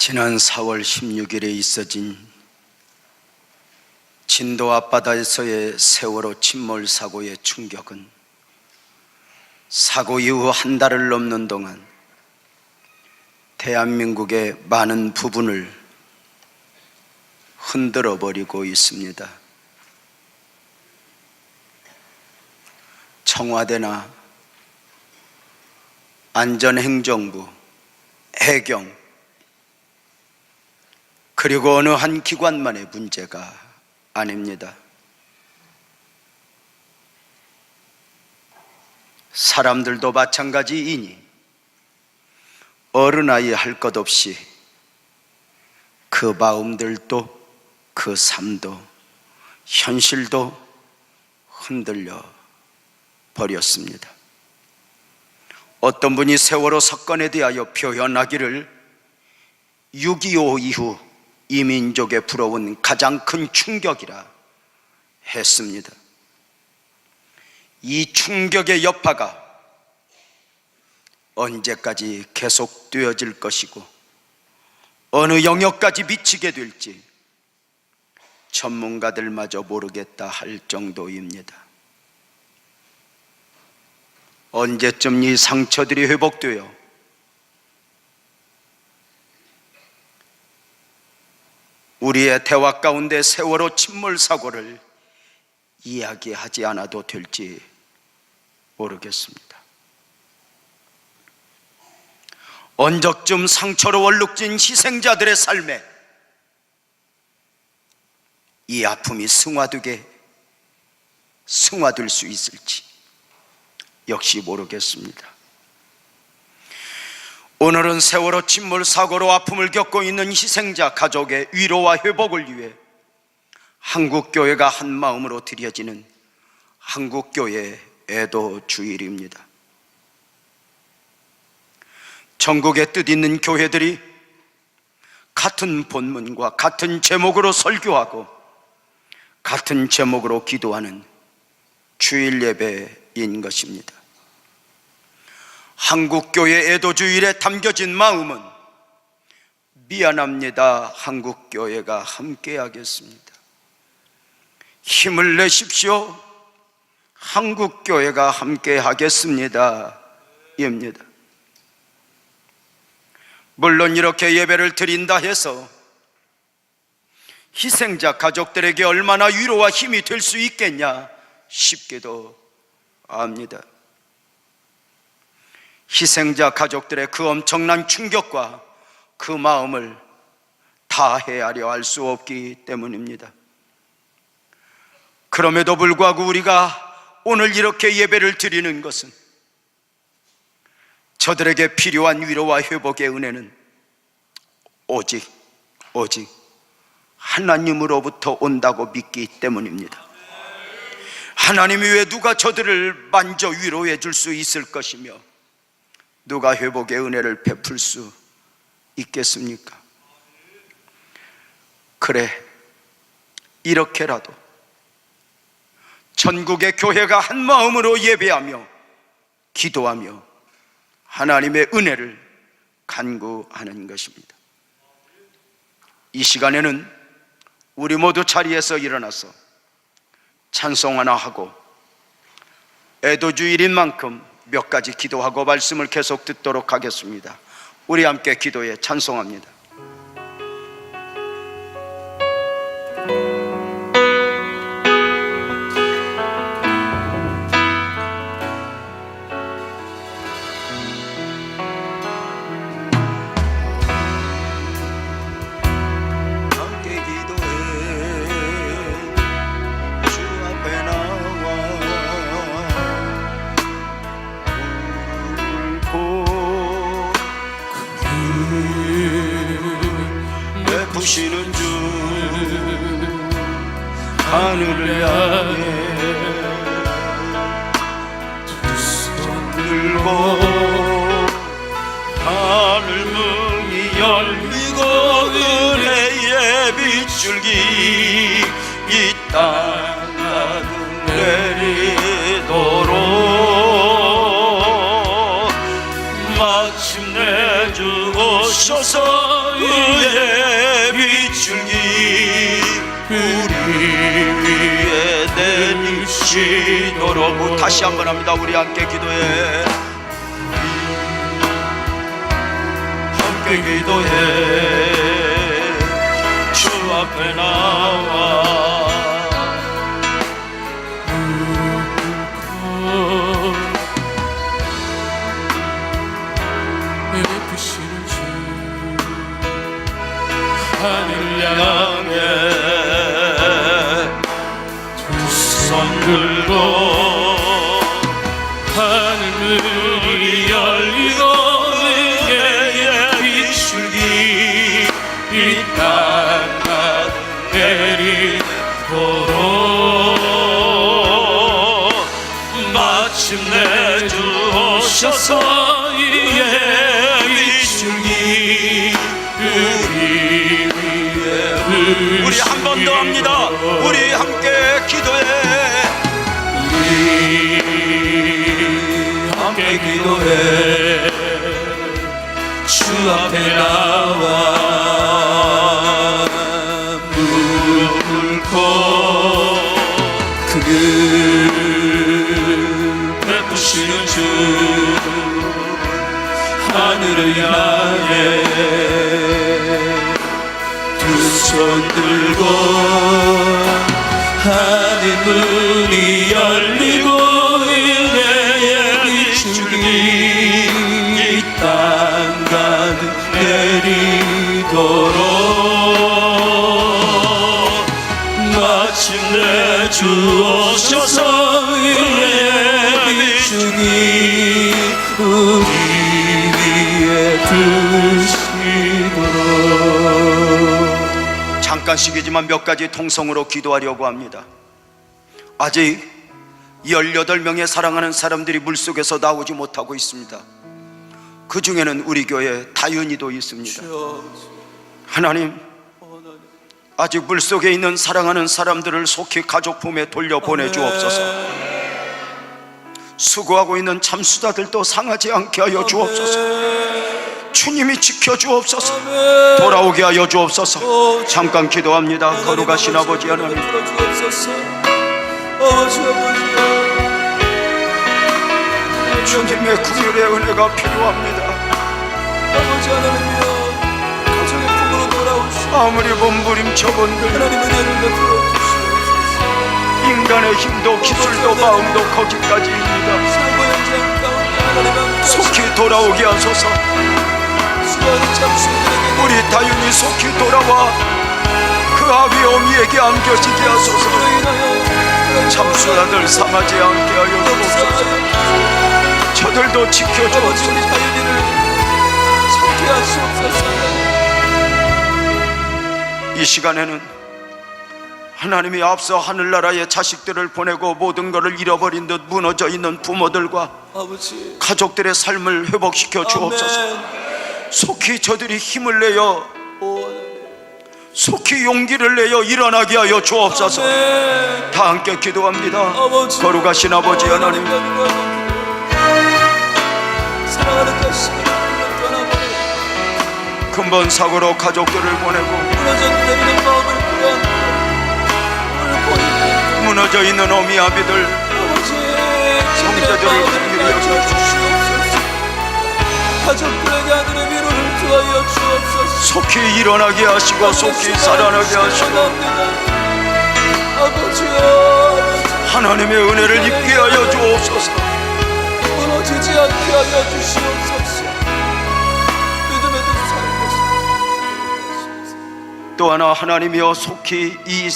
지난 4월 16일에 있어진 진도 앞바다에서의 세월호 침몰 사고의 충격은 사고 이후 한 달을 넘는 동안 대한민국의 많은 부분을 흔들어 버리고 있습니다. 청와대나 안전행정부, 해경, 그리고 어느 한 기관만의 문제가 아닙니다. 사람들도 마찬가지이니 어른아이 할 것 없이 그 마음들도 그 삶도 현실도 흔들려 버렸습니다. 어떤 분이 세월호 사건에 대하여 표현하기를 6.25 이후 이 민족에 불어온 가장 큰 충격이라 했습니다. 이 충격의 여파가 언제까지 계속되어질 것이고 어느 영역까지 미치게 될지 전문가들마저 모르겠다 할 정도입니다. 언제쯤 이 상처들이 회복되어 우리의 대화 가운데 세월호 침몰 사고를 이야기하지 않아도 될지 모르겠습니다. 언제쯤 상처로 얼룩진 희생자들의 삶에 이 아픔이 승화될 수 있을지 역시 모르겠습니다. 오늘은 세월호 침몰 사고로 아픔을 겪고 있는 희생자 가족의 위로와 회복을 위해 한국교회가 한 마음으로 드려지는 한국교회 애도 주일입니다. 전국에 뜻있는 교회들이 같은 본문과 같은 제목으로 설교하고 같은 제목으로 기도하는 주일 예배인 것입니다. 한국교회 애도주일에 담겨진 마음은 미안합니다, 한국교회가 함께하겠습니다. 힘을 내십시오, 한국교회가 함께하겠습니다 입니다. 물론 이렇게 예배를 드린다 해서 희생자 가족들에게 얼마나 위로와 힘이 될 수 있겠냐 싶기도 합니다. 희생자 가족들의 그 엄청난 충격과 그 마음을 다 헤아려 알 수 없기 때문입니다. 그럼에도 불구하고 우리가 오늘 이렇게 예배를 드리는 것은 저들에게 필요한 위로와 회복의 은혜는 오직 하나님으로부터 온다고 믿기 때문입니다. 하나님이 왜 누가 저들을 만져 위로해 줄 수 있을 것이며 누가 회복의 은혜를 베풀 수 있겠습니까? 그래, 이렇게라도 전국의 교회가 한 마음으로 예배하며 기도하며 하나님의 은혜를 간구하는 것입니다. 이 시간에는 우리 모두 자리에서 일어나서 찬송 하나 하고 애도주일인 만큼 몇 가지 기도하고 말씀을 계속 듣도록 하겠습니다. 우리 함께 기도해 찬송합니다. 베푸시는 주 하늘을 향해 두 손 들고 하늘 문이 열리고 은혜의 빗줄기 이 땅 가득 내리도록 마침내 주 오셔서 비출기 우리 위에 내리시도록. 다시 한번 합니다. 우리 함께 기도해. 함께 기도해. 주 앞에 나와 베푸시는 주 하늘 향해 두 손 들고 하늘문이 열리고 내게 비출기 이 땅 내리도록 마침내 주 오셔서 이에 비출기 우리 위에. 우리 한 번 더 합니다. 우리 함께 기도해. 우리 함께 기도해. 주 앞에 나와 무릎 꿇고 그 베푸시는 주 하늘을 향해 두 손 들고 하늘 문이 열리고 은혜의 비출기 이 땅 가득 내리도록 마침내 주 오셔서 은혜의 비출기 우리 위에 드시도록. 잠깐씩이지만 몇 가지 통성으로 기도하려고 합니다. 아직 18명의 사랑하는 사람들이 물속에서 나오지 못하고 있습니다. 그 중에는 우리 교회 다윤이도 있습니다. 하나님, 아직 물속에 있는 사랑하는 사람들을 속히 가족 품에 돌려보내 주옵소서. 수고하고 있는 참수자들도 상하지 않게 하여 주옵소서. 주님이 지켜주옵소서. 돌아오게 하여 주옵소서. 잠깐 기도합니다. 거룩하신 아버지 하나님, 주님의 긍휼의 은혜가 필요합니다. 아버지 하나님이여, 가정의 품으로 돌아오시고 아무리 몸부림쳐본들 하나님 은혜를 베풀어 주시옵소서. 인간의 힘도 기술도 마음도 거기까지입니다. 사고 현장 가운데 하나님 함께 속히 돌아오게 하소서. 수고하는 참수들에게 우리 다윤이 속히 돌아와 그 아비 어미에게 안겨지게 하소서. 참수자들 상하지 않게 하여 주옵소서. 저들도 아버지 지켜주옵소서. 우리 다윤이를 찾게 하시옵소서. 이 시간에는 하나님이 앞서 하늘나라에 자식들을 보내고 모든 것을 잃어버린 듯 무너져 있는 부모들과 아버지 가족들의 삶을 회복시켜 주옵소서. 아멘. 속히 저들이 힘을 내어 오 하나님. 속히 용기를 내어 일어나게 하여 주옵소서. 아멘. 다 함께 기도합니다. 아버지 거룩하신 아버지 하나님, 사랑하는 자식을 떠나버려 근본 사고로 가족들을 보내고 무너져 내리는 마음을 구한 무너져 있는 어미 아비들, 아버지 형제들을 긍휼히 주시옵소서. 가족들에게 하늘의 위로를 주하여 주옵소서. 속히 일어나게 하시고 속히 살아나게 하시고 아버지여 하나님의 은혜를 입게 하여 주옵소서. 무너지지 않게 하여 주시옵소서. 믿음의 뜻 살겠습니다. 또 하나 하나님이여 속히 이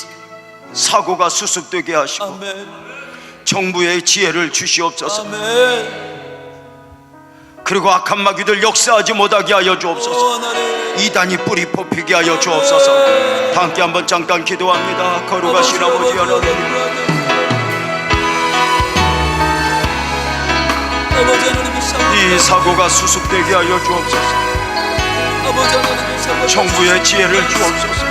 사고가 수습되게 하시고 아멘. 정부의 지혜를 주시옵소서. 아멘. 그리고 악한 마귀들 역사하지 못하게 하여 주옵소서. 하나님. 이단이 뿌리 뽑히게 하여 주옵소서. 다 함께 한번 잠깐 기도합니다. 거룩하신 아버지 하나님, 이 사고가 수습되게 하여 주옵소서. 정부의 지혜를 주옵소서.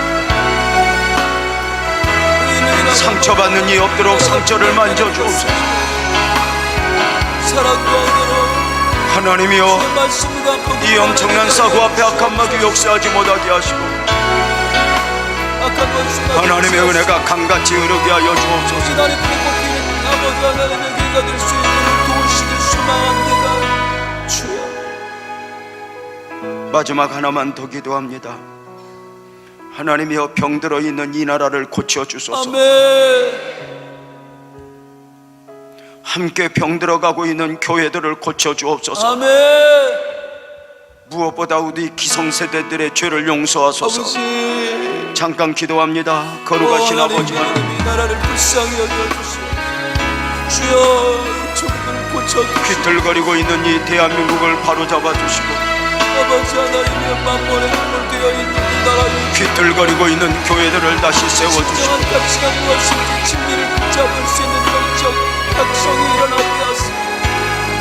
상처받는 이 없도록 상처를 만져 주옵소서. 하나님이여, 이 엄청난 사고 앞에 악한 마귀 역사하지 못하게 하시고 하나님의 은혜가 강같이 흐르게 하여 주옵소서. 지단이 불이 꼽히는 아버지 하나님의 교회가 될 수 있는 도우시길 소망합니다. 주여. 마지막 하나만 더 기도합니다. 하나님이여, 병들어 있는 이 나라를 고쳐 주소서. 아멘. 함께 병들어가고 있는 교회들을 고쳐 주옵소서. 아멘. 무엇보다 우리 기성세대들의 죄를 용서하소서. 아버지, 잠깐 기도합니다. 거룩하신 아버지 하나님, 이 나라를 불쌍히 여겨주시오. 주여, 족들을 고쳐주시오. 비틀거리고 있는 이 대한민국을 바로잡아 주시고, 아버지 하나님의 만번에 눈물되어 있는 이 나라를 비틀거리고 있는 교회들을 다시 세워주시고, 진정한 가치가 무엇인지 진리를 붙잡을 수 있는 영적 각성이 일어나게 하소서.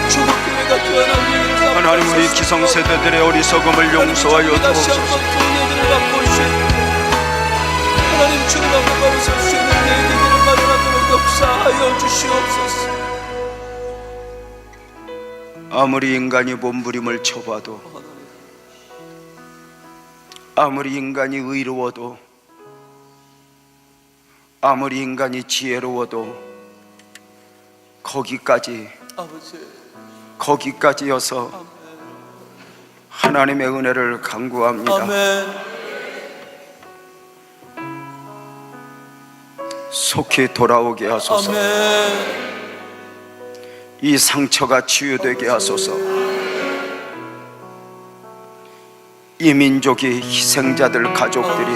조국교회가 태어난 일을 하나님, 우리 기성세대들의 어리석음을 용서하여 다시 주옵소서. 한번 통례들을 맛볼 수 있는 하나님 주님 앞에 바로 설 수 있는 내 길을 마련하도록 역사하여 주시옵소서. 아무리 인간이 몸부림을 쳐봐도, 아무리 인간이 의로워도, 아무리 인간이 지혜로워도 거기까지여서 아버지, 하나님의 은혜를 간구합니다. 아멘. 속히 돌아오게 하소서. 아멘. 이 상처가 치유되게 하소서. 이 민족이 희생자들 가족들이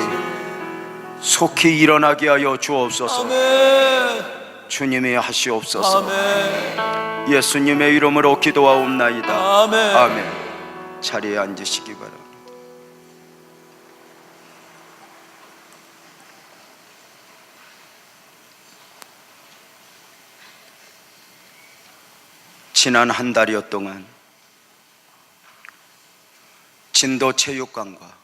속히 일어나게 하여 주옵소서. 아멘. 주님이 하시옵소서. 아멘. 예수님의 이름으로 기도하옵나이다. 아멘. 아멘. 자리에 앉으시기 바랍니다. 지난 한 달여 동안 진도체육관과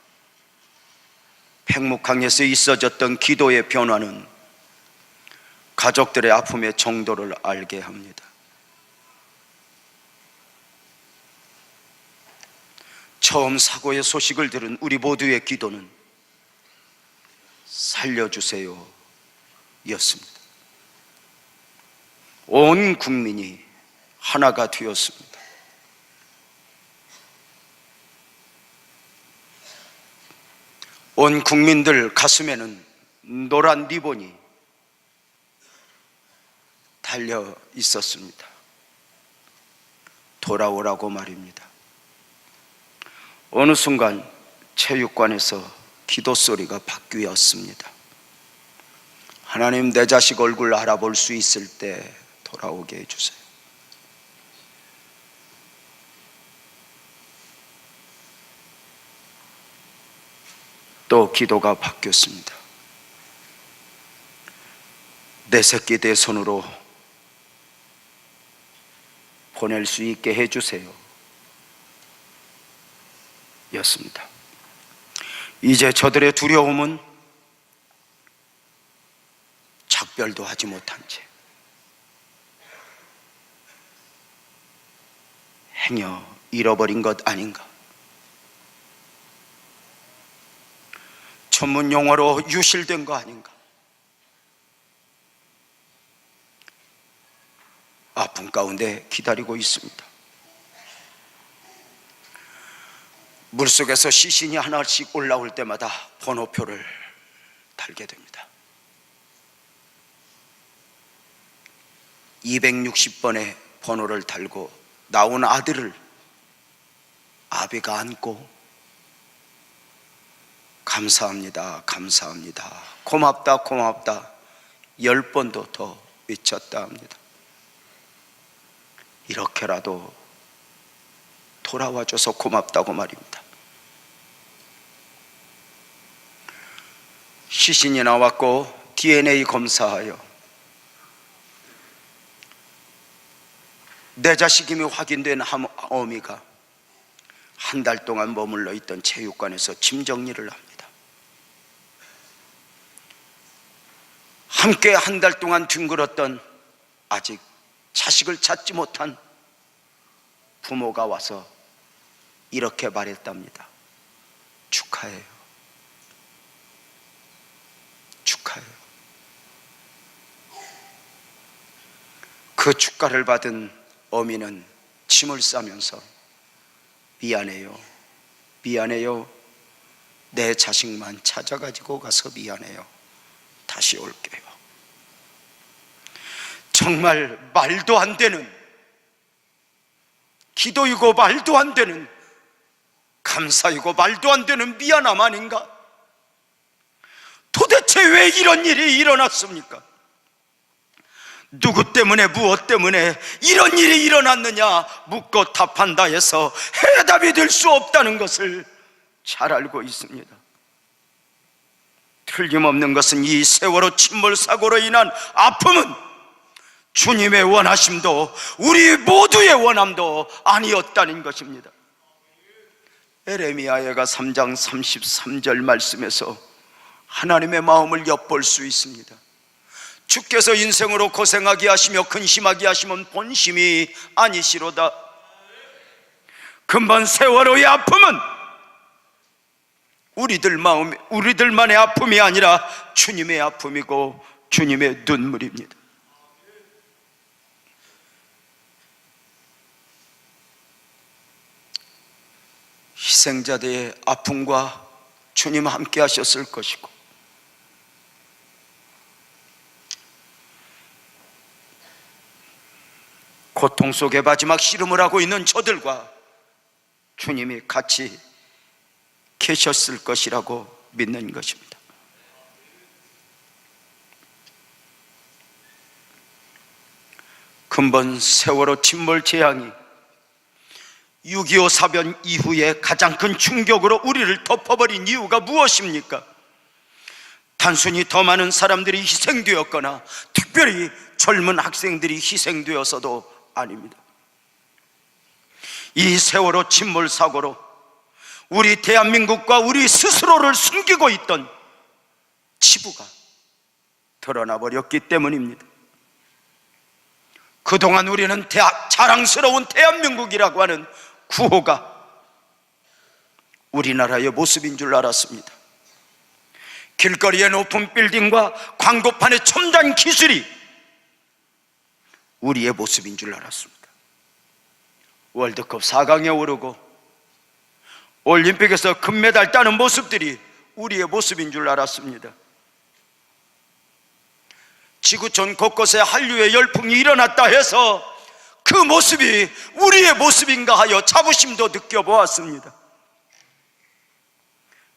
팽목항에서 있어졌던 기도의 변화는 가족들의 아픔의 정도를 알게 합니다. 처음 사고의 소식을 들은 우리 모두의 기도는 살려주세요 였습니다. 온 국민이 하나가 되었습니다. 온 국민들 가슴에는 노란 리본이 달려 있었습니다. 돌아오라고 말입니다. 어느 순간 체육관에서 기도 소리가 바뀌었습니다. 하나님, 내 자식 얼굴 알아볼 수 있을 때 돌아오게 해주세요. 또 기도가 바뀌었습니다. 내 새끼 내 손으로 보낼 수 있게 해주세요 였습니다. 이제 저들의 두려움은 작별도 하지 못한 채 행여 잃어버린 것 아닌가, 전문 용어로 유실된 거 아닌가, 아픔 가운데 기다리고 있습니다. 물속에서 시신이 하나씩 올라올 때마다 번호표를 달게 됩니다. 260번의 번호를 달고 나온 아들을 아비가 안고 감사합니다, 감사합니다, 고맙다, 고맙다 10번도 더 외쳤다 합니다. 이렇게라도 돌아와줘서 고맙다고 말입니다. 시신이 나왔고 DNA 검사하여 내 자식임이 확인된 어미가 한 달 동안 머물러 있던 체육관에서 짐 정리를 합니다. 함께 한 달 동안 뒹굴었던 아직 자식을 찾지 못한 부모가 와서 이렇게 말했답니다. 축하해요. 축하해요. 그 축가를 받은 어미는 침을 싸면서 미안해요, 미안해요, 내 자식만 찾아가지고 가서 미안해요, 다시 올게요. 정말 말도 안 되는 기도이고 말도 안 되는 감사이고 말도 안 되는 미안함 아닌가? 도대체 왜 이런 일이 일어났습니까? 누구 때문에 무엇 때문에 이런 일이 일어났느냐 묻고 답한다 해서 해답이 될 수 없다는 것을 잘 알고 있습니다. 틀림없는 것은 이 세월호 침몰 사고로 인한 아픔은 주님의 원하심도 우리 모두의 원함도 아니었다는 것입니다. 에레미야가 3장 33절 말씀에서 하나님의 마음을 엿볼 수 있습니다. 주께서 인생으로 고생하게 하시며 근심하게 하시면 본심이 아니시로다. 금번 세월호의 아픔은 우리들만의 아픔이 아니라 주님의 아픔이고 주님의 눈물입니다. 희생자들의 아픔과 주님 함께 하셨을 것이고 고통 속에 마지막 씨름을 하고 있는 저들과 주님이 같이 계셨을 것이라고 믿는 것입니다. 근본 세월호 침몰 재앙이 6.25 사변 이후에 가장 큰 충격으로 우리를 덮어버린 이유가 무엇입니까? 단순히 더 많은 사람들이 희생되었거나 특별히 젊은 학생들이 희생되어서도 아닙니다. 이 세월호 침몰 사고로 우리 대한민국과 우리 스스로를 숨기고 있던 치부가 드러나 버렸기 때문입니다. 그동안 우리는 자랑스러운 대한민국이라고 하는 구호가 우리나라의 모습인 줄 알았습니다. 길거리의 높은 빌딩과 광고판의 첨단 기술이 우리의 모습인 줄 알았습니다. 월드컵 4강에 오르고 올림픽에서 금메달 따는 모습들이 우리의 모습인 줄 알았습니다. 지구촌 곳곳에 한류의 열풍이 일어났다 해서 그 모습이 우리의 모습인가 하여 자부심도 느껴보았습니다.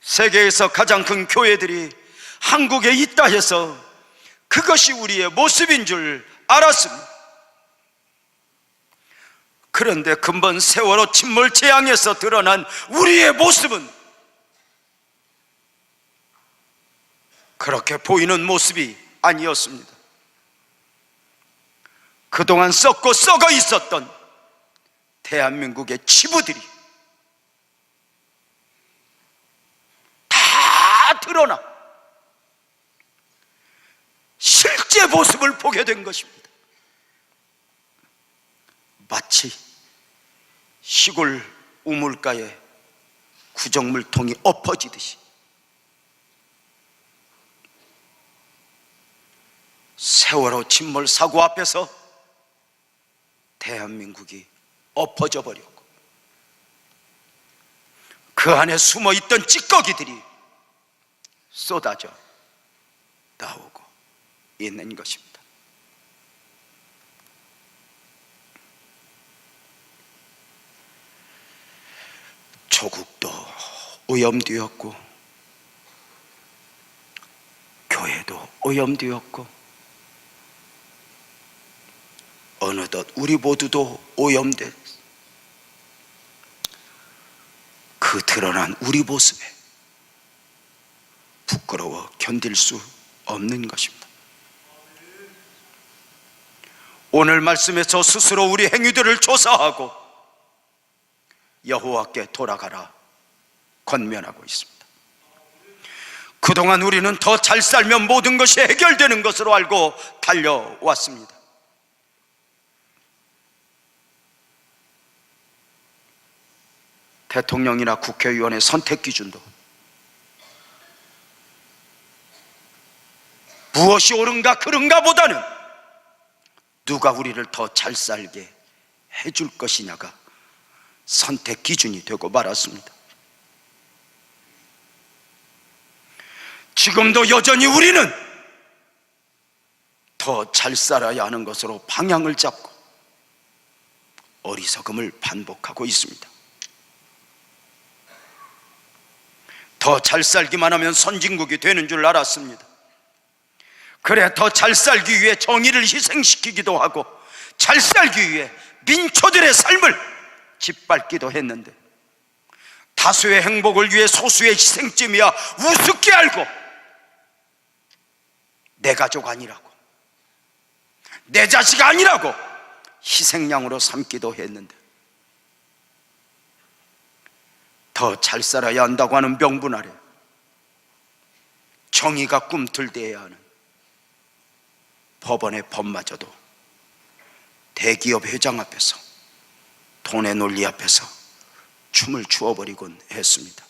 세계에서 가장 큰 교회들이 한국에 있다 해서 그것이 우리의 모습인 줄 알았습니다. 그런데 근본 세월호 침몰 재앙에서 드러난 우리의 모습은 그렇게 보이는 모습이 아니었습니다. 그동안 썩고 썩어 있었던 대한민국의 치부들이 다 드러나 실제 모습을 보게 된 것입니다. 마치 시골 우물가에 구정물통이 엎어지듯이 세월호 침몰 사고 앞에서 대한민국이 엎어져 버렸고 그 안에 숨어있던 찌꺼기들이 쏟아져 나오고 있는 것입니다. 조국도 오염되었고 교회도 오염되었고 어느덧 우리 모두도 오염된 그 드러난 우리 모습에 부끄러워 견딜 수 없는 것입니다. 오늘 말씀에서 스스로 우리 행위들을 조사하고 여호와께 돌아가라 권면하고 있습니다. 그동안 우리는 더 잘 살면 모든 것이 해결되는 것으로 알고 달려왔습니다. 대통령이나 국회의원의 선택 기준도 무엇이 옳은가 그른가 보다는 누가 우리를 더 잘 살게 해줄 것이냐가 선택 기준이 되고 말았습니다. 지금도 여전히 우리는 더 잘 살아야 하는 것으로 방향을 잡고 어리석음을 반복하고 있습니다. 더 잘 살기만 하면 선진국이 되는 줄 알았습니다. 그래, 더 잘 살기 위해 정의를 희생시키기도 하고 잘 살기 위해 민초들의 삶을 짓밟기도 했는데, 다수의 행복을 위해 소수의 희생쯤이야 우습게 알고 내 가족 아니라고, 내 자식 아니라고 희생양으로 삼기도 했는데, 더 잘 살아야 한다고 하는 명분 아래 정의가 꿈틀대야 하는 법원의 법마저도 대기업 회장 앞에서, 돈의 논리 앞에서 춤을 추어버리곤 했습니다.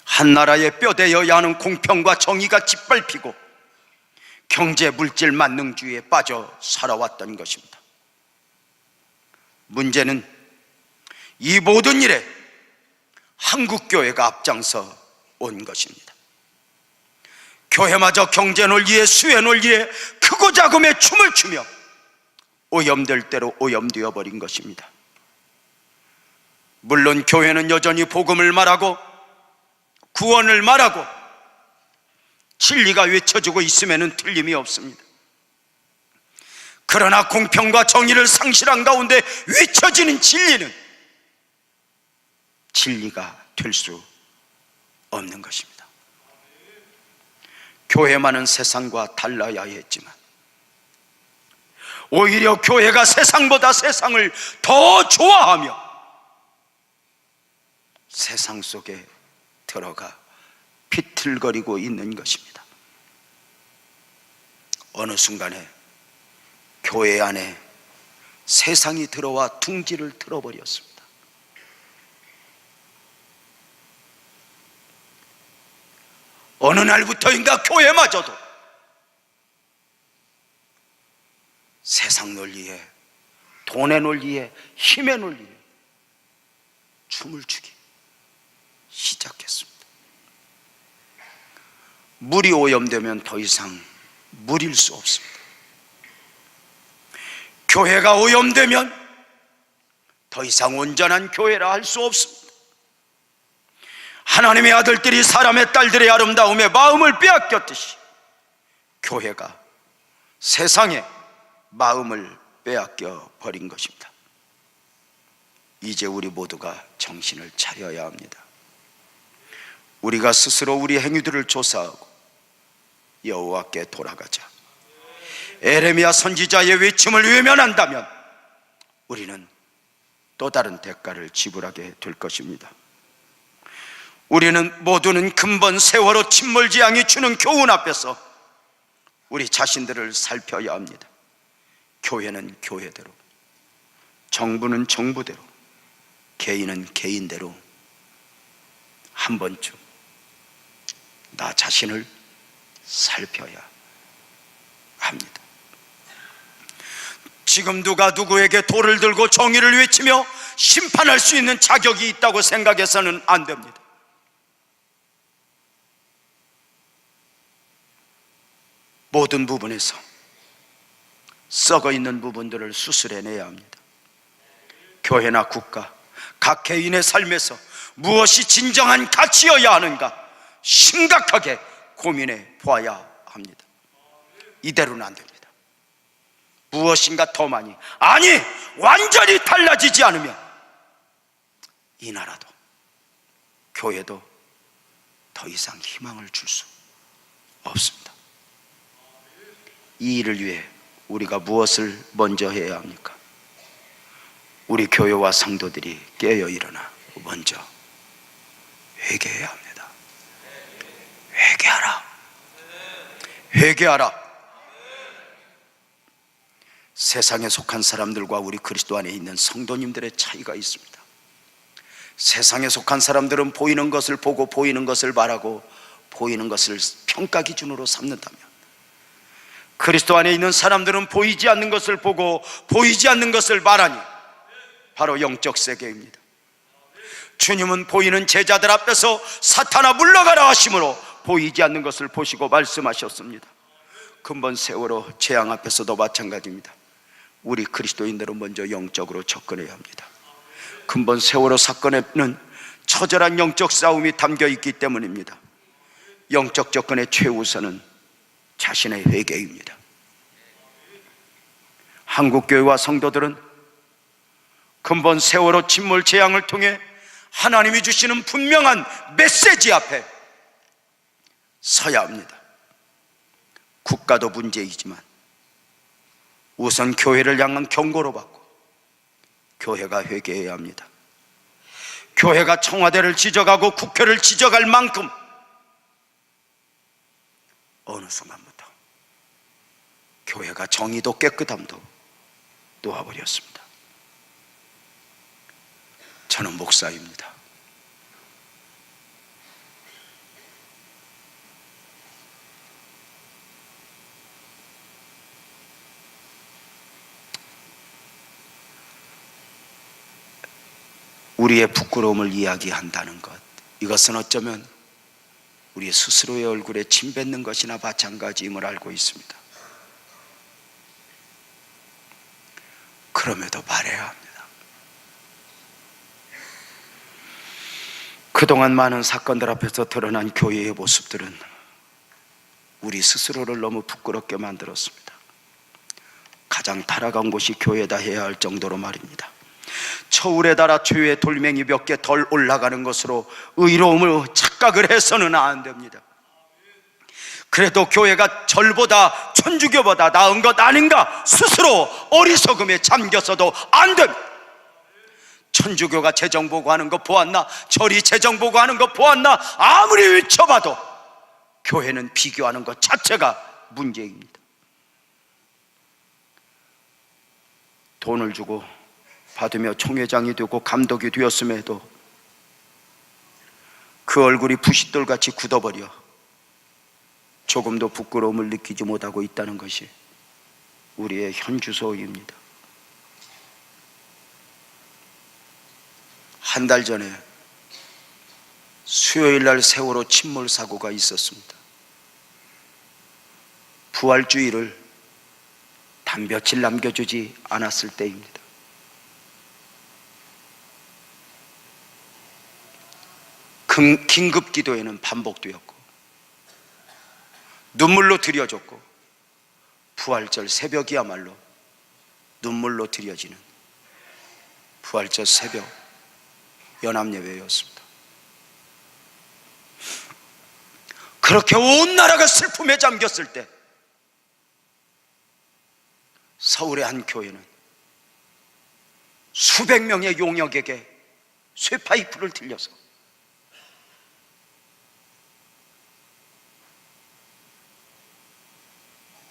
한 나라에 뼈대여야 하는 공평과 정의가 짓밟히고 경제 물질 만능주의에 빠져 살아왔던 것입니다. 문제는 이 모든 일에 한국교회가 앞장서 온 것입니다. 교회마저 경제 논리에 수혜 논리에 크고 작음에 춤을 추며 오염될 대로 오염되어 버린 것입니다. 물론 교회는 여전히 복음을 말하고 구원을 말하고 진리가 외쳐지고 있음에는 틀림이 없습니다. 그러나 공평과 정의를 상실한 가운데 외쳐지는 진리는 진리가 될 수 없는 것입니다. 교회만은 세상과 달라야 했지만 오히려 교회가 세상보다 세상을 더 좋아하며 세상 속에 들어가 비틀거리고 있는 것입니다. 어느 순간에 교회 안에 세상이 들어와 둥지를 틀어버렸습니다. 어느 날부터인가 교회마저도 세상 논리에, 돈의 논리에, 힘의 논리에 춤을 추기 시작했습니다. 물이 오염되면 더 이상 물일 수 없습니다. 교회가 오염되면 더 이상 온전한 교회라 할 수 없습니다. 하나님의 아들들이 사람의 딸들의 아름다움에 마음을 빼앗겼듯이 교회가 세상에 마음을 빼앗겨 버린 것입니다. 이제 우리 모두가 정신을 차려야 합니다. 우리가 스스로 우리 행위들을 조사하고 여호와께 돌아가자. 에레미야 선지자의 외침을 외면한다면 우리는 또 다른 대가를 지불하게 될 것입니다. 우리는 모두는 근본 세월호 침몰재앙이 주는 교훈 앞에서 우리 자신들을 살펴야 합니다. 교회는 교회대로, 정부는 정부대로, 개인은 개인대로 한 번쯤 나 자신을 살펴야 합니다. 지금 누가 누구에게 돌을 들고 정의를 외치며 심판할 수 있는 자격이 있다고 생각해서는 안 됩니다. 모든 부분에서 썩어 있는 부분들을 수술해내야 합니다. 교회나 국가, 각 개인의 삶에서 무엇이 진정한 가치여야 하는가 심각하게 고민해 보아야 합니다. 이대로는 안 됩니다. 무엇인가 더 많이, 아니 완전히 달라지지 않으면 이 나라도 교회도 더 이상 희망을 줄 수 없습니다. 이 일을 위해 우리가 무엇을 먼저 해야 합니까? 우리 교회와 성도들이 깨어 일어나 먼저 회개해야 합니다. 회개하라. 회개하라. 세상에 속한 사람들과 우리 그리스도 안에 있는 성도님들의 차이가 있습니다. 세상에 속한 사람들은 보이는 것을 보고 보이는 것을 말하고 보이는 것을 평가 기준으로 삼는다면, 그리스도 안에 있는 사람들은 보이지 않는 것을 보고 보이지 않는 것을 말하니 바로 영적 세계입니다. 주님은 보이는 제자들 앞에서 사탄아 물러가라 하심으로 보이지 않는 것을 보시고 말씀하셨습니다. 근본 세월호 재앙 앞에서도 마찬가지입니다. 우리 그리스도인들은 먼저 영적으로 접근해야 합니다. 근본 세월호 사건에는 처절한 영적 싸움이 담겨 있기 때문입니다. 영적 접근의 최우선은 자신의 회개입니다. 한국교회와 성도들은 근본 세월호 침몰 재앙을 통해 하나님이 주시는 분명한 메시지 앞에 서야 합니다. 국가도 문제이지만 우선 교회를 향한 경고로 받고 교회가 회개해야 합니다. 교회가 청와대를 지적하고 국회를 지적할 만큼 어느 순간부터 교회가 정의도 깨끗함도 놓아버렸습니다. 저는 목사입니다. 우리의 부끄러움을 이야기한다는 것, 이것은 어쩌면 우리 스스로의 얼굴에 침 뱉는 것이나 마찬가지임을 알고 있습니다. 그럼에도 말해야 합니다. 그동안 많은 사건들 앞에서 드러난 교회의 모습들은 우리 스스로를 너무 부끄럽게 만들었습니다. 가장 타락한 곳이 교회다 해야 할 정도로 말입니다. 처울에 달아 죄의 돌멩이 몇 개 덜 올라가는 것으로 의로움을 착각을 해서는 안 됩니다. 그래도 교회가 절보다 천주교보다 나은 것 아닌가 스스로 어리석음에 잠겼어도 안 됩니다. 천주교가 재정 보고하는 거 보았나, 절이 재정 보고하는 거 보았나, 아무리 외쳐봐도 교회는 비교하는 것 자체가 문제입니다. 돈을 주고 받으며 총회장이 되고 감독이 되었음에도 그 얼굴이 부싯돌같이 굳어버려 조금도 부끄러움을 느끼지 못하고 있다는 것이 우리의 현주소입니다. 한 달 전에 수요일 날 세월호 침몰 사고가 있었습니다. 부활주의를 단 며칠 남겨주지 않았을 때입니다. 긴급 기도회는 반복되었고 눈물로 드려졌고 부활절 새벽이야말로 눈물로 드려지는 부활절 새벽 연합예배였습니다. 그렇게 온 나라가 슬픔에 잠겼을 때 서울의 한 교회는 수백 명의 용역에게 쇠파이프를 들려서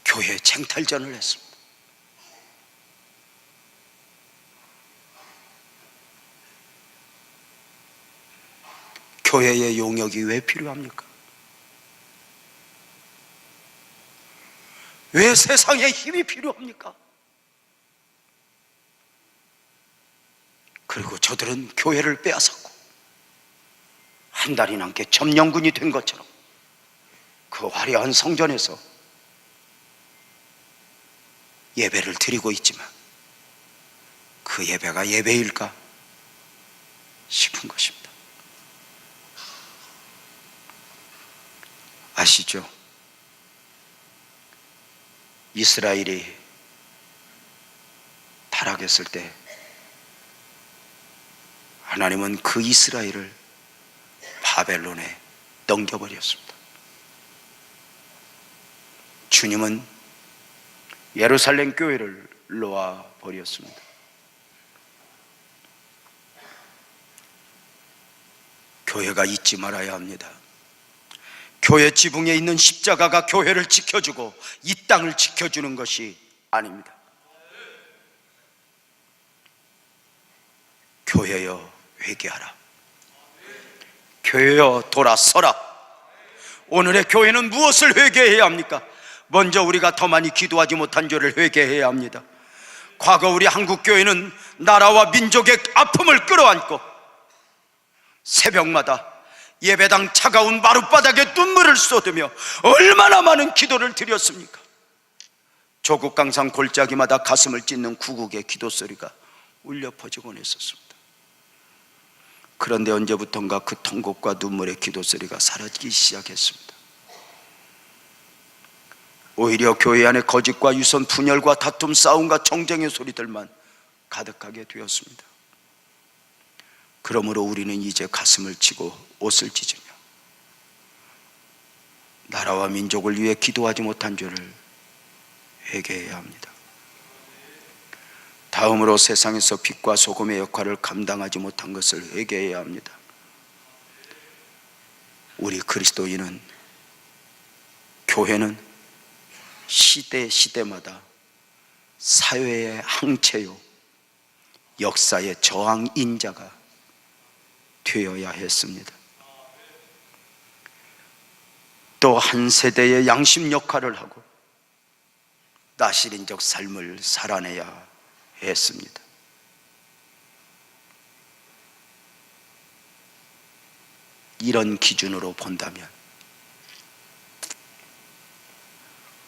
교회 쟁탈전을 했습니다. 교회의 용역이 왜 필요합니까? 왜 세상에 힘이 필요합니까? 그리고 저들은 교회를 빼앗았고 한 달이 넘게 점령군이 된 것처럼 그 화려한 성전에서 예배를 드리고 있지만 그 예배가 예배일까 싶은 것입니다. 아시죠? 이스라엘이 타락했을 때 하나님은 그 이스라엘을 바벨론에 넘겨버렸습니다. 주님은 예루살렘 교회를 놓아버렸습니다. 교회가 잊지 말아야 합니다. 교회 지붕에 있는 십자가가 교회를 지켜주고 이 땅을 지켜주는 것이 아닙니다. 교회여 회개하라. 교회여 돌아서라. 오늘의 교회는 무엇을 회개해야 합니까? 먼저 우리가 더 많이 기도하지 못한 죄를 회개해야 합니다. 과거 우리 한국교회는 나라와 민족의 아픔을 끌어안고 새벽마다 예배당 차가운 마룻바닥에 눈물을 쏟으며 얼마나 많은 기도를 드렸습니까? 조국 강산 골짜기마다 가슴을 찢는 구국의 기도 소리가 울려 퍼지곤 했었습니다. 그런데 언제부턴가 그 통곡과 눈물의 기도 소리가 사라지기 시작했습니다. 오히려 교회 안에 거짓과 유선, 분열과 다툼, 싸움과 정쟁의 소리들만 가득하게 되었습니다. 그러므로 우리는 이제 가슴을 치고 옷을 찢으며 나라와 민족을 위해 기도하지 못한 죄를 회개해야 합니다. 다음으로 세상에서 빛과 소금의 역할을 감당하지 못한 것을 회개해야 합니다. 우리 그리스도인은, 교회는 시대마다 사회의 항체요, 역사의 저항인자가 되어야 했습니다. 또 한 세대의 양심 역할을 하고 나시린적 삶을 살아내야 했습니다. 이런 기준으로 본다면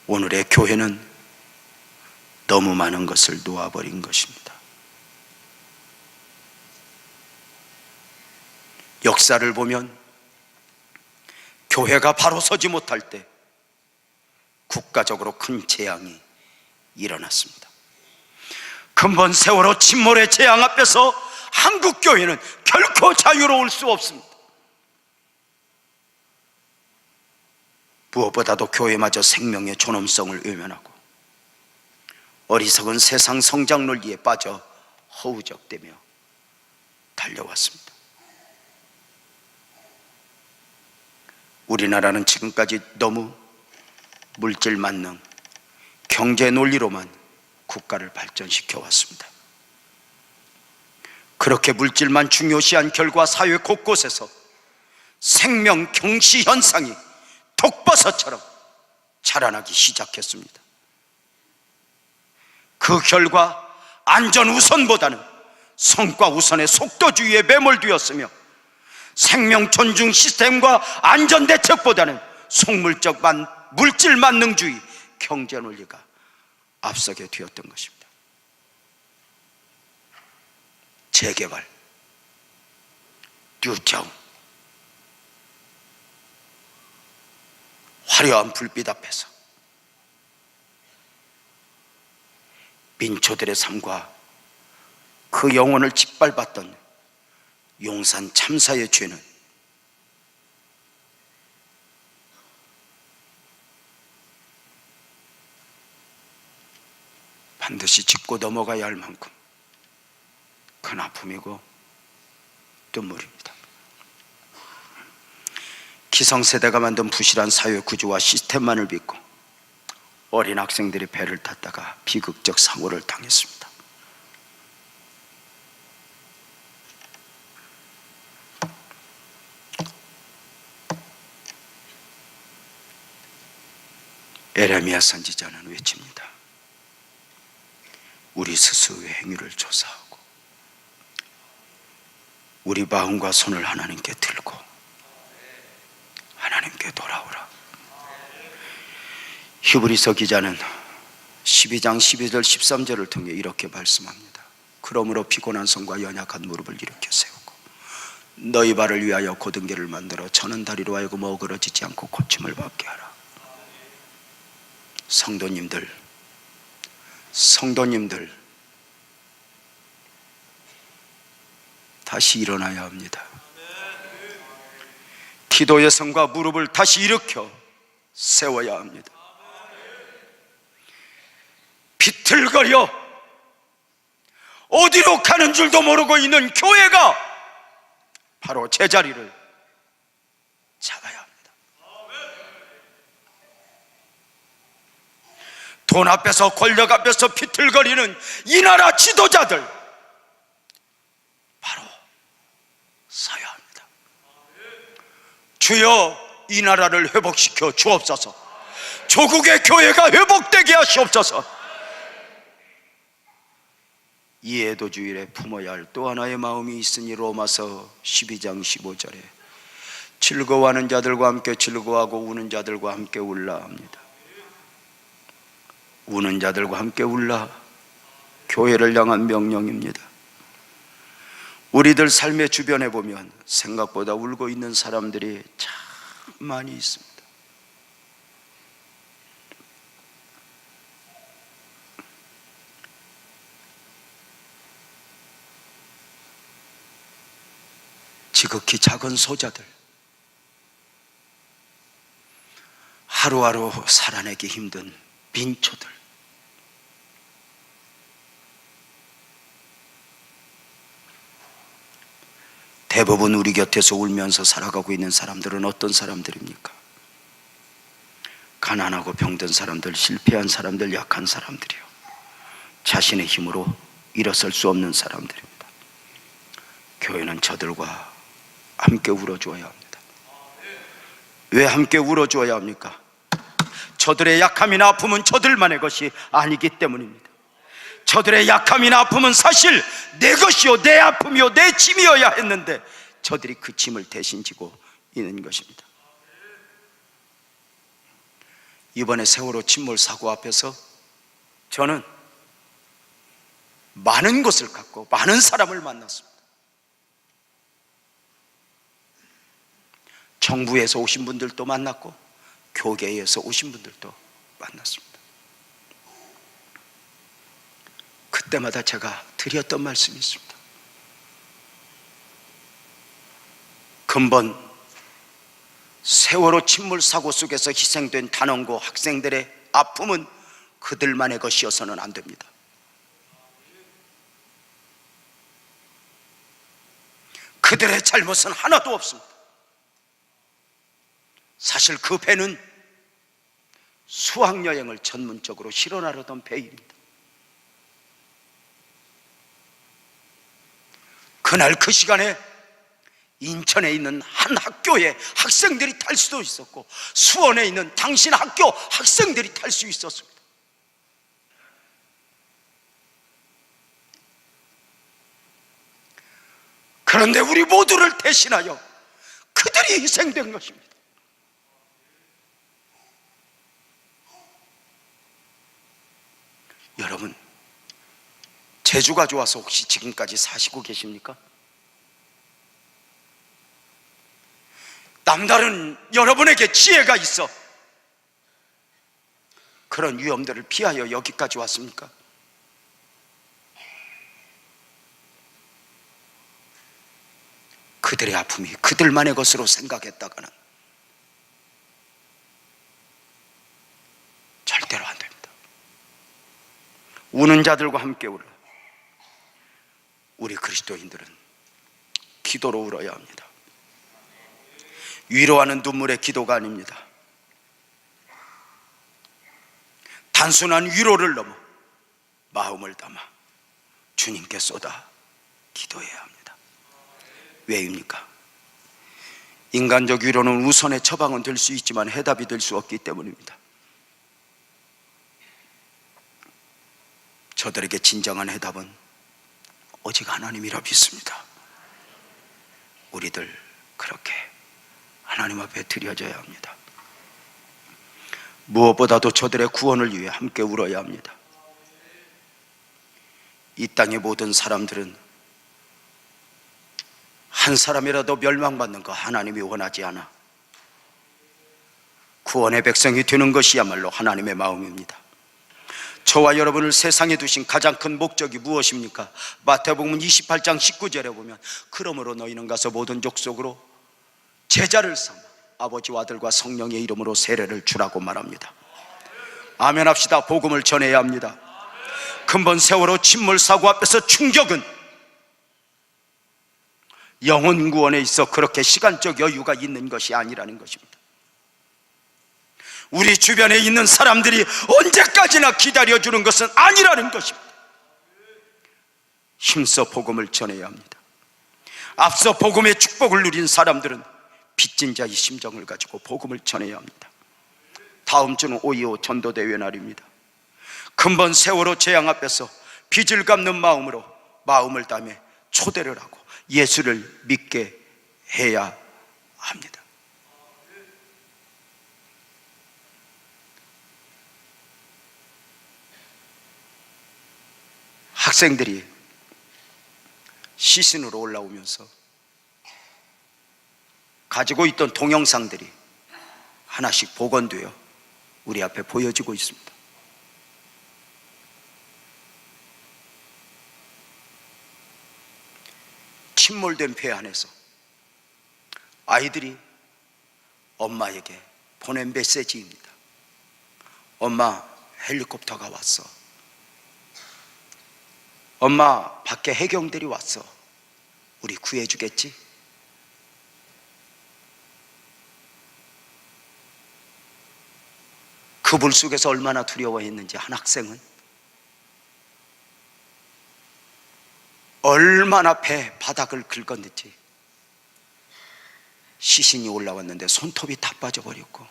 오늘의 교회는 너무 많은 것을 놓아버린 것입니다. 역사를 보면 교회가 바로 서지 못할 때 국가적으로 큰 재앙이 일어났습니다. 근본 세월호 침몰의 재앙 앞에서 한국 교회는 결코 자유로울 수 없습니다. 무엇보다도 교회마저 생명의 존엄성을 외면하고 어리석은 세상 성장 논리에 빠져 허우적대며 달려왔습니다. 우리나라는 지금까지 너무 물질 만능, 경제 논리로만 국가를 발전시켜 왔습니다. 그렇게 물질만 중요시한 결과 사회 곳곳에서 생명 경시 현상이 독버섯처럼 자라나기 시작했습니다. 그 결과 안전 우선보다는 성과 우선의 속도주의에 매몰되었으며 생명 존중 시스템과 안전 대책보다는 속물적 물질 만능주의 경제 논리가 앞서게 되었던 것입니다. 재개발, 뉴타운, 화려한 불빛 앞에서 민초들의 삶과 그 영혼을 짓밟았던 용산 참사의 죄는 반드시 짚고 넘어가야 할 만큼 큰 아픔이고 눈물입니다. 기성세대가 만든 부실한 사회 구조와 시스템만을 믿고 어린 학생들이 배를 탔다가 비극적 사고를 당했습니다. 에레미야 선지자는 외칩니다. 우리 스스로의 행위를 조사하고 우리 마음과 손을 하나님께 들고 하나님께 돌아오라. 히브리서 기자는 12장 12절 13절을 통해 이렇게 말씀합니다. 그러므로 피곤한 손과 연약한 무릎을 일으켜 세우고 너희 발을 위하여 곧은 길을 만들어 저는 다리로 하여금 어그러지지 않고 고침을 받게 하라. 성도님들 다시 일어나야 합니다. 기도의 손과 무릎을 다시 일으켜 세워야 합니다. 비틀거려 어디로 가는 줄도 모르고 있는 교회가 바로 제자리를 잡아야 합니다. 돈 앞에서 권력 앞에서 비틀거리는 이 나라 지도자들 바로 서야 합니다. 주여 이 나라를 회복시켜 주옵소서. 조국의 교회가 회복되게 하시옵소서. 이에도 주일에 품어야 할 또 하나의 마음이 있으니 로마서 12장 15절에 즐거워하는 자들과 함께 즐거워하고 우는 자들과 함께 울라 합니다. 우는 자들과 함께 울라, 교회를 향한 명령입니다. 우리들 삶의 주변에 보면 생각보다 울고 있는 사람들이 참 많이 있습니다. 지극히 작은 소자들, 하루하루 살아내기 힘든 민초들, 대부분 우리 곁에서 울면서 살아가고 있는 사람들은 어떤 사람들입니까? 가난하고 병든 사람들, 실패한 사람들, 약한 사람들이요, 자신의 힘으로 일어설 수 없는 사람들입니다. 교회는 저들과 함께 울어주어야 합니다. 왜 함께 울어주어야 합니까? 저들의 약함이나 아픔은 저들만의 것이 아니기 때문입니다. 저들의 약함이나 아픔은 사실 내 것이요, 내 아픔이요, 내 짐이어야 했는데 저들이 그 짐을 대신 지고 있는 것입니다. 이번에 세월호 침몰 사고 앞에서 저는 많은 것을 갖고 많은 사람을 만났습니다. 정부에서 오신 분들도 만났고 교계에서 오신 분들도 만났습니다. 그때마다 제가 드렸던 말씀이 있습니다. 근본 세월호 침몰 사고 속에서 희생된 단원고 학생들의 아픔은 그들만의 것이어서는 안 됩니다. 그들의 잘못은 하나도 없습니다. 사실 그 배는 수학여행을 전문적으로 실현하려던 배입니다. 그날 그 시간에 인천에 있는 한 학교의 학생들이 탈 수도 있었고 수원에 있는 당신 학교 학생들이 탈 수 있었습니다. 그런데 우리 모두를 대신하여 그들이 희생된 것입니다. 여러분, 재주가 좋아서 혹시 지금까지 사시고 계십니까? 남다른 여러분에게 지혜가 있어 그런 위험들을 피하여 여기까지 왔습니까? 그들의 아픔이 그들만의 것으로 생각했다가는 절대로 안 됩니다. 우는 자들과 함께 울어. 우리 그리스도인들은 기도로 울어야 합니다. 위로하는 눈물의 기도가 아닙니다. 단순한 위로를 넘어 마음을 담아 주님께 쏟아 기도해야 합니다. 왜입니까? 인간적 위로는 우선의 처방은 될 수 있지만 해답이 될 수 없기 때문입니다. 저들에게 진정한 해답은 오직 하나님이라 믿습니다. 우리들 그렇게 하나님 앞에 드려져야 합니다. 무엇보다도 저들의 구원을 위해 함께 울어야 합니다. 이 땅의 모든 사람들은 한 사람이라도 멸망받는 거 하나님이 원하지 않아. 구원의 백성이 되는 것이야말로 하나님의 마음입니다. 저와 여러분을 세상에 두신 가장 큰 목적이 무엇입니까? 마태복음 28장 19절에 보면 그러므로 너희는 가서 모든 족속으로 제자를 삼아 아버지와 아들과 성령의 이름으로 세례를 주라고 말합니다. 아멘 합시다. 복음을 전해야 합니다. 근본 세월호 침몰 사고 앞에서 충격은 영혼 구원에 있어 그렇게 시간적 여유가 있는 것이 아니라는 것입니다. 우리 주변에 있는 사람들이 언제까지나 기다려주는 것은 아니라는 것입니다. 힘써 복음을 전해야 합니다. 앞서 복음의 축복을 누린 사람들은 빚진 자의 심정을 가지고 복음을 전해야 합니다. 다음 주는 5.25 전도대회 날입니다. 근본 세월호 재앙 앞에서 빚을 갚는 마음으로 마음을 다해 초대를 하고 예수를 믿게 해야 합니다. 학생들이 시신으로 올라오면서 가지고 있던 동영상들이 하나씩 복원되어 우리 앞에 보여지고 있습니다. 침몰된 배 안에서 아이들이 엄마에게 보낸 메시지입니다. 엄마, 헬리콥터가 왔어. 엄마, 밖에 해경들이 왔어. 우리 구해주겠지? 그 불 속에서 얼마나 두려워했는지 한 학생은 얼마나 배 바닥을 긁었는지 시신이 올라왔는데 손톱이 다 빠져버렸고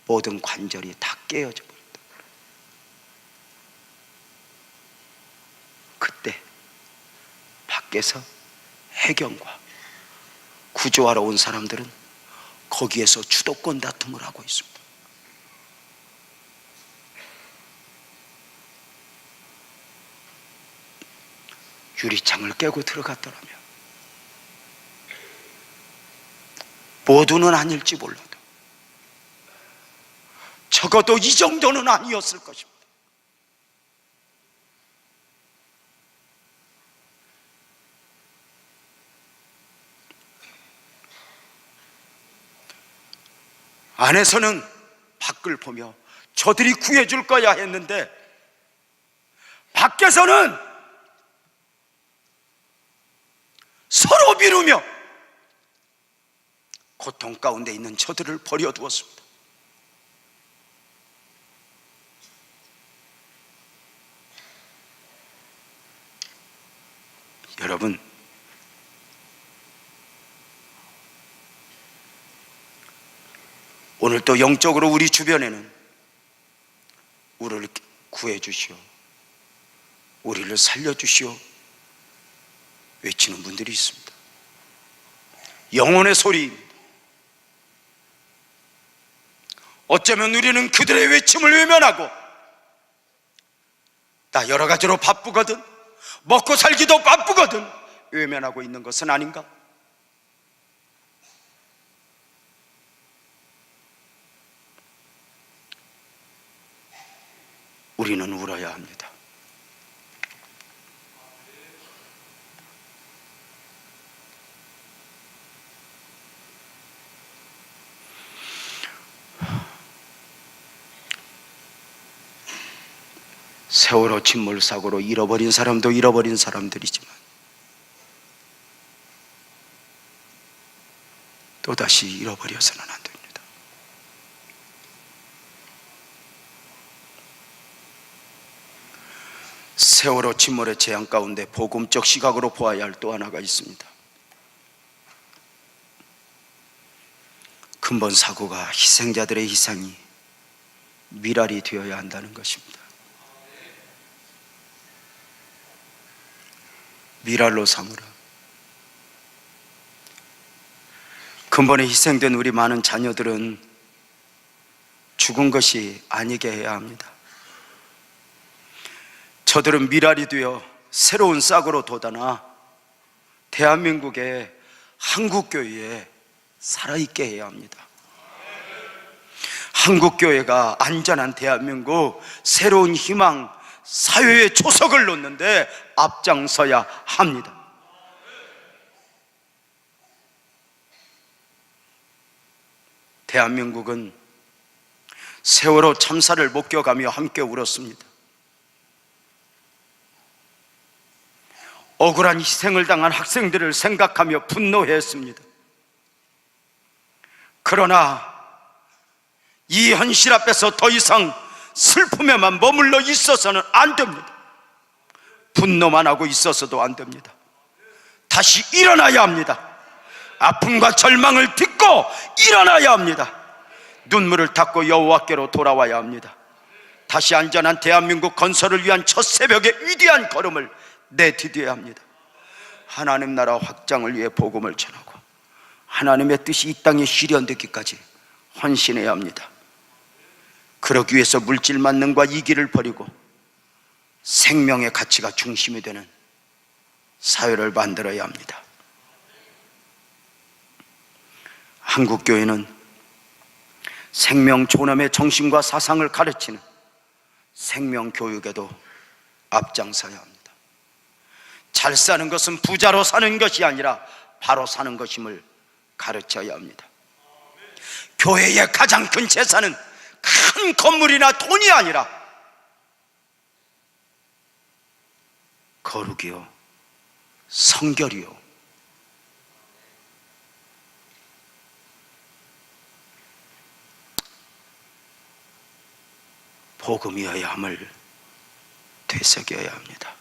모든 관절이 다 깨어져 버렸다. 그때 밖에서 해경과 구조하러 온 사람들은 거기에서 주도권 다툼을 하고 있습니다. 유리창을 깨고 들어갔더라면 모두는 아닐지 몰라도 적어도 이 정도는 아니었을 것입니다. 안에서는 밖을 보며 저들이 구해줄 거야 했는데 밖에서는 서로 미루며 고통 가운데 있는 저들을 버려두었습니다. 여러분, 오늘 또 영적으로 우리 주변에는 우리를 구해 주시오, 우리를 살려 주시오 외치는 분들이 있습니다. 영혼의 소리입니다. 어쩌면 우리는 그들의 외침을 외면하고 나 여러 가지로 바쁘거든, 먹고 살기도 바쁘거든 외면하고 있는 것은 아닌가? 우리는 울어야 합니다. 세월호 침몰 사고로 잃어버린 사람도 잃어버린 사람들이지만 또다시 잃어버려서는 안 됩니다. 세월호 침몰의 재앙 가운데 복음적 시각으로 보아야 할 또 하나가 있습니다. 근본 사고가 희생자들의 희생이 미랄이 되어야 한다는 것입니다. 미랄로 삼으라. 근본에 희생된 우리 많은 자녀들은 죽은 것이 아니게 해야 합니다. 저들은 미랄이 되어 새로운 싹으로 돋아나 대한민국의 한국교회에 살아있게 해야 합니다. 한국교회가 안전한 대한민국, 새로운 희망, 사회의 초석을 놓는데 앞장서야 합니다. 대한민국은 세월호 참사를 목격하며 함께 울었습니다. 억울한 희생을 당한 학생들을 생각하며 분노했습니다. 그러나 이 현실 앞에서 더 이상 슬픔에만 머물러 있어서는 안 됩니다. 분노만 하고 있어서도 안 됩니다. 다시 일어나야 합니다. 아픔과 절망을 딛고 일어나야 합니다. 눈물을 닦고 여호와께로 돌아와야 합니다. 다시 안전한 대한민국 건설을 위한 첫 새벽의 위대한 걸음을 내디뎌야 합니다. 하나님 나라 확장을 위해 복음을 전하고 하나님의 뜻이 이 땅에 실현되기까지 헌신해야 합니다. 그러기 위해서 물질 만능과 이기를 버리고 생명의 가치가 중심이 되는 사회를 만들어야 합니다. 한국교회는 생명 존엄의 정신과 사상을 가르치는 생명교육에도 앞장서야 합니다. 잘 사는 것은 부자로 사는 것이 아니라 바로 사는 것임을 가르쳐야 합니다. 교회의 가장 큰 재산은 큰 건물이나 돈이 아니라 거룩이요, 성결이요, 복음이어야 함을 되새겨야 합니다.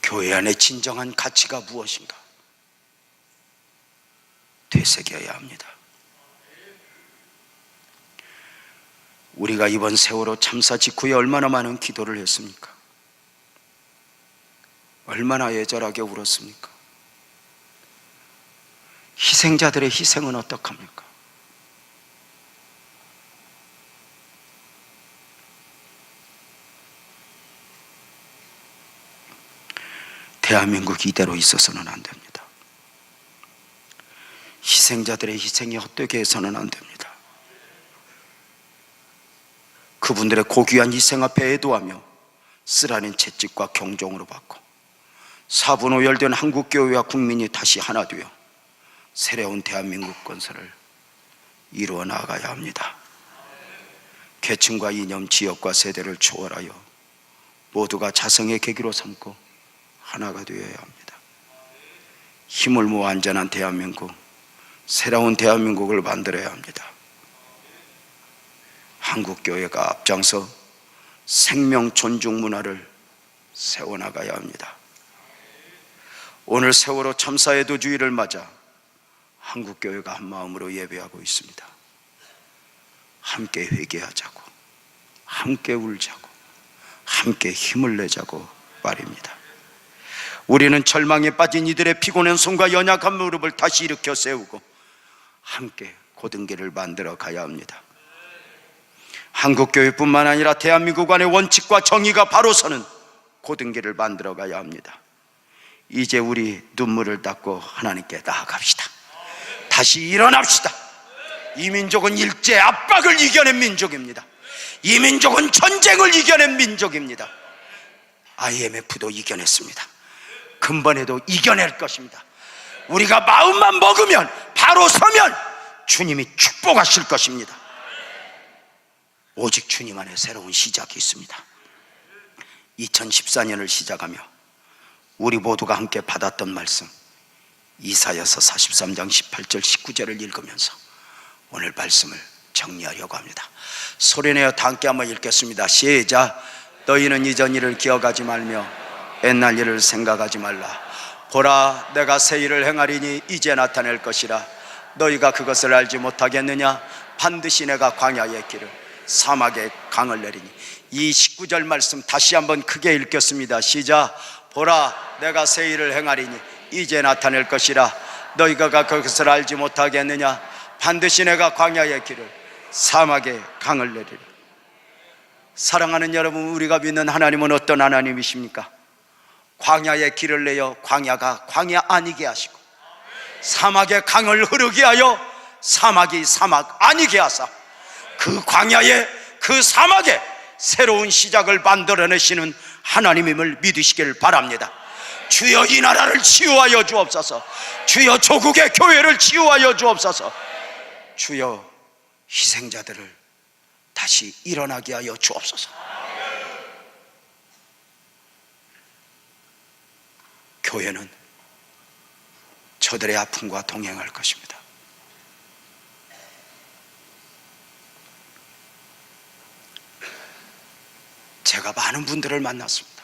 교회 안에 진정한 가치가 무엇인가 되새겨야 합니다. 우리가 이번 세월호 참사 직후에 얼마나 많은 기도를 했습니까? 얼마나 애절하게 울었습니까? 희생자들의 희생은 어떡합니까? 대한민국 이대로 있어서는 안 됩니다. 희생자들의 희생이 헛되게 해서는 안 됩니다. 그분들의 고귀한 희생 앞에 애도하며 쓰라린 채찍과 경종으로 받고 사분오열된 한국교회와 국민이 다시 하나 되어 새로운 대한민국 건설을 이루어 나가야 합니다. 계층과 이념, 지역과 세대를 초월하여 모두가 자성의 계기로 삼고 하나가 되어야 합니다. 힘을 모아 안전한 대한민국, 새로운 대한민국을 만들어야 합니다. 한국교회가 앞장서 생명 존중 문화를 세워나가야 합니다. 오늘 세월호 참사의 도주일을 맞아 한국교회가 한마음으로 예배하고 있습니다. 함께 회개하자고, 함께 울자고, 함께 힘을 내자고 말입니다. 우리는 절망에 빠진 이들의 피곤한 손과 연약한 무릎을 다시 일으켜 세우고 함께 곧은 길을 만들어 가야 합니다. 한국교회뿐만 아니라 대한민국 안의 원칙과 정의가 바로 서는 곧은 길을 만들어 가야 합니다. 이제 우리 눈물을 닦고 하나님께 나아갑시다. 다시 일어납시다. 이 민족은 일제 압박을 이겨낸 민족입니다. 이 민족은 전쟁을 이겨낸 민족입니다. IMF도 이겨냈습니다. 근본에도 이겨낼 것입니다. 우리가 마음만 먹으면, 바로 서면 주님이 축복하실 것입니다. 오직 주님 안에 새로운 시작이 있습니다. 2014년을 시작하며 우리 모두가 함께 받았던 말씀, 이사야서 43장 18절 19절을 읽으면서 오늘 말씀을 정리하려고 합니다. 소리내어 다 함께 한번 읽겠습니다. 시작. 너희는 이전 일을 기억하지 말며 옛날 일을 생각하지 말라. 보라, 내가 새 일을 행하리니 이제 나타낼 것이라. 너희가 그것을 알지 못하겠느냐? 반드시 내가 광야의 길을, 사막에 강을 내리니. 이 19절 말씀 다시 한번 크게 읽겠습니다. 시작. 보라, 내가 새 일을 행하리니 이제 나타낼 것이라. 너희가 그것을 알지 못하겠느냐? 반드시 내가 광야의 길을, 사막에 강을 내리리. 사랑하는 여러분, 우리가 믿는 하나님은 어떤 하나님이십니까? 광야의 길을 내어 광야가 광야 아니게 하시고, 사막에 강을 흐르게 하여 사막이 사막 아니게 하사, 그 광야에, 그 사막에 새로운 시작을 만들어내시는 하나님임을 믿으시길 바랍니다. 주여, 이 나라를 치유하여 주옵소서. 주여, 조국의 교회를 치유하여 주옵소서. 주여, 희생자들을 다시 일어나게 하여 주옵소서. 교회는 저들의 아픔과 동행할 것입니다. 제가 많은 분들을 만났습니다.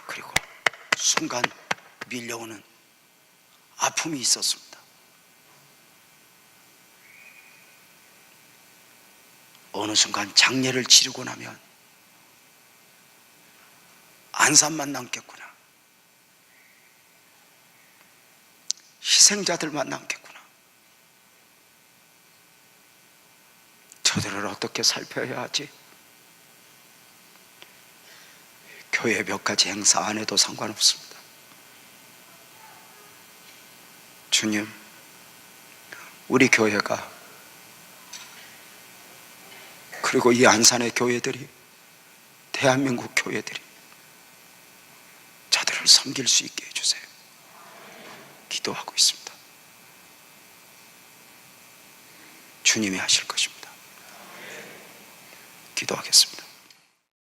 그리고 순간 밀려오는 아픔이 있었습니다. 어느 순간 장례를 치르고 나면 안산만 남겠구나, 희생자들만 남겠구나, 저들을 어떻게 살펴야 하지? 교회 몇 가지 행사 안 해도 상관없습니다. 주님, 우리 교회가, 그리고 이 안산의 교회들이, 대한민국 교회들이 저들을 섬길 수 있게 해주세요. 기도하고 있습니다. 주님이 하실 것입니다. 기도하겠습니다.